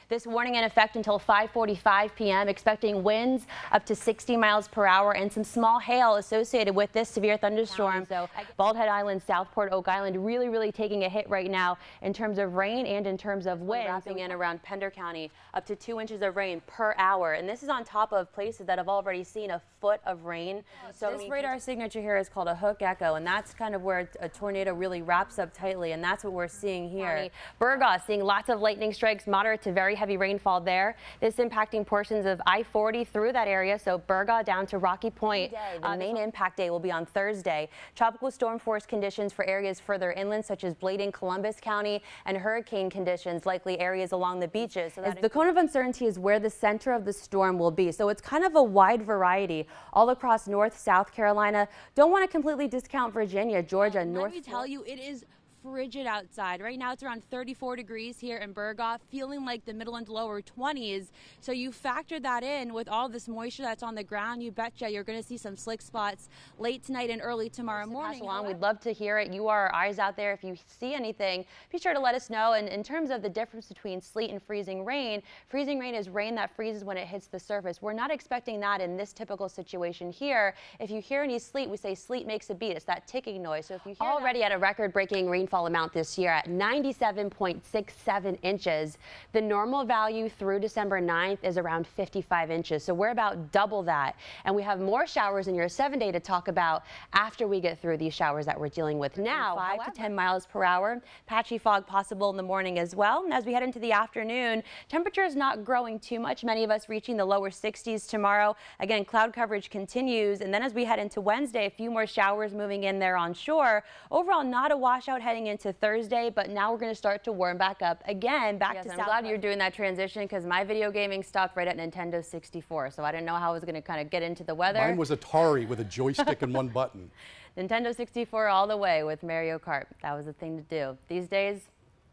This warning in effect until 5:45 p.m. Expecting winds up to 60 miles per hour and some small hail associated with this severe thunderstorm. So Bald Head Island, Southport, Oak Island really taking a hit right now in terms of rain and in terms of wind. Wrapping in around Pender County, up to 2 inches of rain per hour. And this is on top of places that have already seen a foot of rain. So this radar signature here is called a hook echo, and that's kind of where a tornado really wraps up tightly, and that's what we're seeing here. Burgaw seeing lots of lightning strikes, moderate to very heavy rainfall there. This impacting portions of I-40 through that area, so Burgaw down to Rocky Point. The main impact day will be on Thursday. Tropical storm force conditions for areas further inland, such as Bladen, Columbus County, and hurricane conditions, likely areas along the beaches. So the cone of uncertainty is where the center of the storm will be. So it's kind of a wide variety all across North, South Carolina. Don't want to completely discount Virginia, Georgia, North. Let me tell you, it is frigid outside. Right now it's around 34 degrees here in Burgaw, feeling like the middle and lower 20s. So you factor that in with all this moisture that's on the ground, you betcha you're going to see some slick spots late tonight and early tomorrow morning. We'd love to hear it. You are our eyes out there. If you see anything, be sure to let us know. And in terms of the difference between sleet and freezing rain is rain that freezes when it hits the surface. We're not expecting that in this typical situation here. If you hear any sleet, we say sleet makes a beat. It's that ticking noise. So if you hear already at a record-breaking rainfall amount this year at 97.67 inches. The normal value through December 9th is around 55 inches. So we're about double that. And we have more showers in your 7-day to talk about after we get through these showers that we're dealing with now. 5 to 10 miles per hour. Patchy fog possible in the morning as well. And as we head into the afternoon, temperatures not growing too much. Many of us reaching the lower 60s tomorrow. Again, cloud coverage continues. And then as we head into Wednesday, a few more showers moving in there on shore. Overall, not a washout heading into Thursday, but now we're going to start to warm back up again. I'm glad you're doing that transition because my video gaming stopped right at Nintendo 64, so I didn't know how I was going to kind of get into the weather. Mine was Atari with a joystick and one button. Nintendo 64 all the way with Mario Kart. That was the thing to do. These days,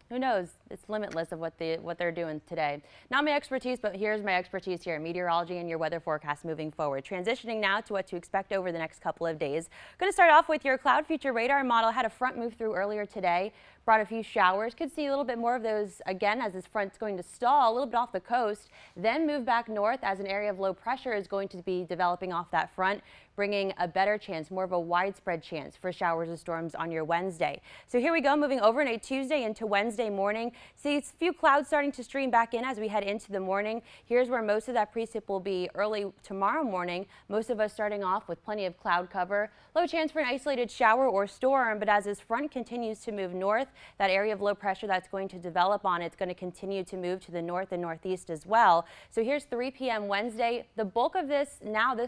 who knows? It's limitless of what they're doing today. Not my expertise, but here's my expertise here, meteorology and your weather forecast moving forward. Transitioning now to what to expect over the next couple of days. Going to start off with your cloud feature radar model. Had a front move through earlier today. Brought a few showers. Could see a little bit more of those again as this front's going to stall a little bit off the coast, then move back north as an area of low pressure is going to be developing off that front, bringing a better chance, more of a widespread chance for showers and storms on your Wednesday. So here we go, moving overnight Tuesday into Wednesday morning. See a few clouds starting to stream back in as we head into the morning. Here's where most of that precip will be early tomorrow morning. Most of us starting off with plenty of cloud cover. Low chance for an isolated shower or storm, but as this front continues to move north, that area of low pressure that's going to develop on it's going to continue to move to the north and northeast as well. So here's 3 p.m. Wednesday. The bulk of this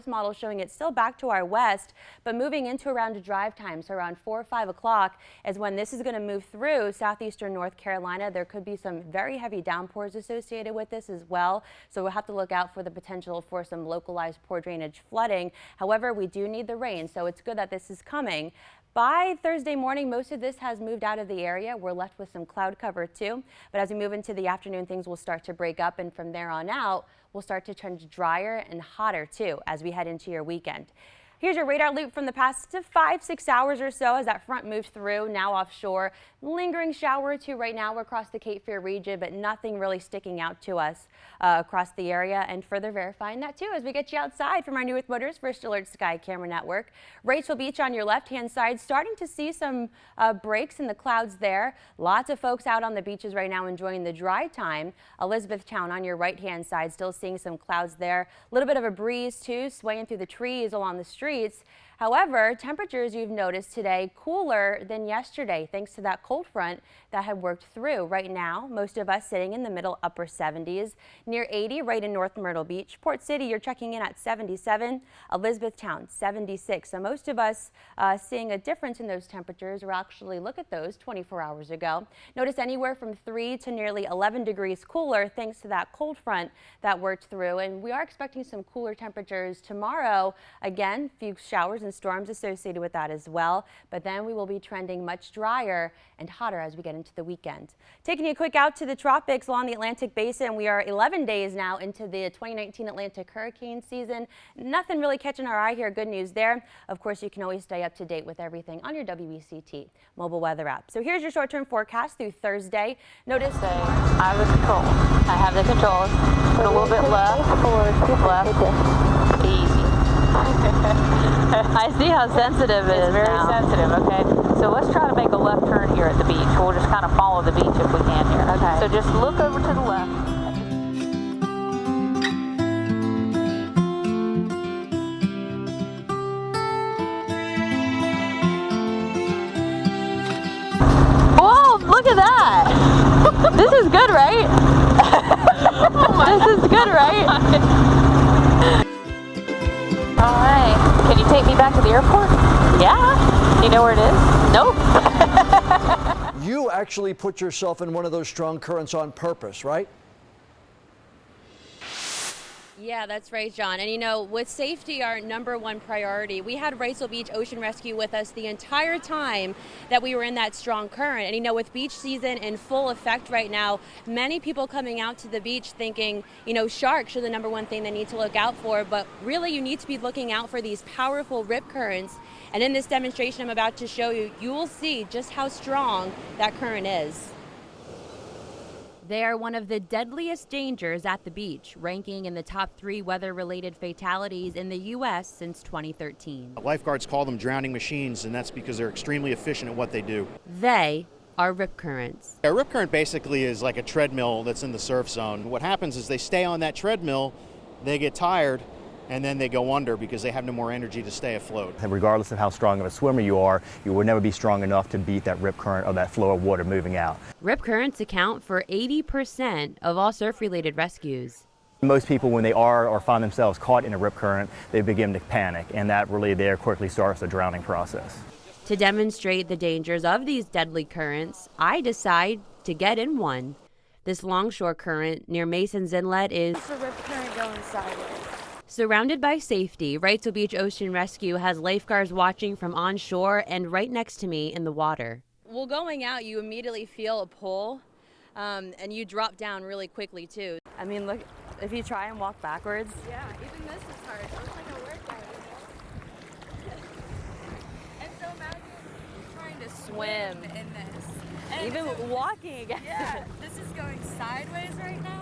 model showing it still back to our west, but moving into around drive time. So around 4 or 5 o'clock is when this is going to move through southeastern North Carolina. There could be some very heavy downpours associated with this as well. So we'll have to look out for the potential for some localized poor drainage flooding. However, we do need the rain, so it's good that this is coming. By Thursday morning, most of this has moved out of the area. We're left with some cloud cover too. But as we move into the afternoon, things will start to break up. And from there on out, we'll start to turn drier and hotter too as we head into your weekend. Here's your radar loop from the past 5-6 hours or so as that front moves through, now offshore. Lingering shower or two right now across the Cape Fear region, but nothing really sticking out to us across the area. And further verifying that too as we get you outside from our New Earth Motors First Alert Sky Camera Network. Rachel Beach on your left-hand side, starting to see some breaks in the clouds there. Lots of folks out on the beaches right now enjoying the dry time. Elizabethtown on your right-hand side, still seeing some clouds there. A little bit of a breeze too, swaying through the trees along the street. However, temperatures you've noticed today cooler than yesterday thanks to that cold front that had worked through. Right now, most of us sitting in the middle upper 70s, near 80 right in North Myrtle Beach. Port City, you're checking in at 77, Elizabethtown 76. So most of us seeing a difference in those temperatures, or actually look at those 24 hours ago. Notice anywhere from 3 to nearly 11 degrees cooler thanks to that cold front that worked through. And we are expecting some cooler temperatures tomorrow. Again, few showers showers and storms associated with that as well. But then we will be trending much drier and hotter as we get into the weekend. Taking a quick out to the tropics along the Atlantic Basin. We are 11 days now into the 2019 Atlantic hurricane season. Nothing really catching our eye here. Good news there. Of course, you can always stay up to date with everything on your WECT mobile weather app. So here's your short-term forecast through Thursday. Notice I have the controls. I have the controls. Put a little bit left. Easy. I see how sensitive it is very now. Sensitive, okay? So let's try to make a left turn here at the beach. We'll just kind of follow the beach if we can here. Okay. So just look over to the left. Whoa, look at that! This is good, right? This is good, right? All right. Can you take me back to the airport? Yeah. You know where it is? Nope. You actually put yourself in one of those strong currents on purpose, right? Yeah, that's right, John. And you know, with safety our #1 priority, we had Wrightsville Beach Ocean Rescue with us the entire time that we were in that strong current. And you know, with beach season in full effect right now, many people coming out to the beach thinking, you know, sharks are the #1 thing they need to look out for. But really, you need to be looking out for these powerful rip currents. And in this demonstration I'm about to show you, you will see just how strong that current is. They are one of the deadliest dangers at the beach, ranking in the top 3 weather-related fatalities in the U.S. since 2013. Lifeguards call them drowning machines, and that's because they're extremely efficient at what they do. They are rip currents. A rip current basically is like a treadmill that's in the surf zone. What happens is they stay on that treadmill, they get tired, and then they go under because they have no more energy to stay afloat. And regardless of how strong of a swimmer you are, you will never be strong enough to beat that rip current or that flow of water moving out. Rip currents account for 80% of all surf-related rescues. Most people, when they are or find themselves caught in a rip current, they begin to panic, and that really there quickly starts the drowning process. To demonstrate the dangers of these deadly currents, I decide to get in one. This longshore current near Mason's Inlet is a rip current going sideways. Surrounded by safety. Wrightsville Beach Ocean Rescue has lifeguards watching from onshore and right next to me in the water. Well, going out, you immediately feel a pull, and you drop down really quickly too. I mean, look, if you try and walk backwards. Yeah, even this is hard. It looks like a workout, you know? And so imagine trying to swim in this. And Even so walking against yeah, it. this is going sideways right now.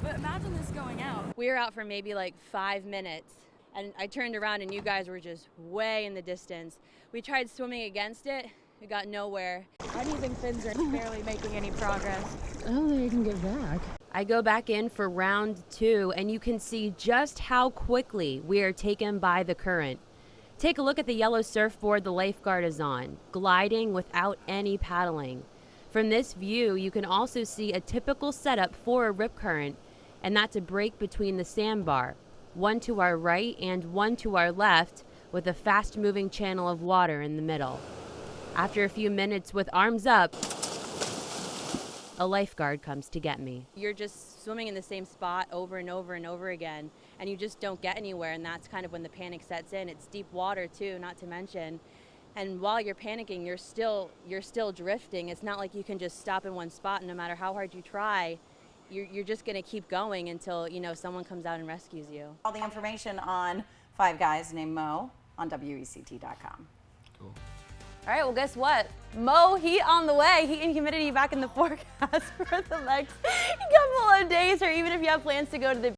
But imagine this going out. We were out for maybe like 5 minutes, and I turned around and you guys were just way in the distance. We tried swimming against it. We got nowhere. Why do you think fins are barely making any progress? I don't think you can get back. I go back in for round 2, and you can see just how quickly we are taken by the current. Take a look at the yellow surfboard the lifeguard is on, gliding without any paddling. From this view, you can also see a typical setup for a rip current, and that's a break between the sandbar, one to our right and one to our left, with a fast-moving channel of water in the middle. After a few minutes with arms up, a lifeguard comes to get me. You're just swimming in the same spot over and over and over again, and you just don't get anywhere, and that's kind of when the panic sets in. It's deep water too, not to mention. And while you're panicking, you're still drifting. It's not like you can just stop in one spot, and no matter how hard you try, you're just gonna keep going until, you know, someone comes out and rescues you. All the information on 5 Guys Named Mo on WECT.com. Cool. All right, well, guess what? Mo, heat on the way. Heat and humidity back in the forecast for the next couple of days, or even if you have plans to go to the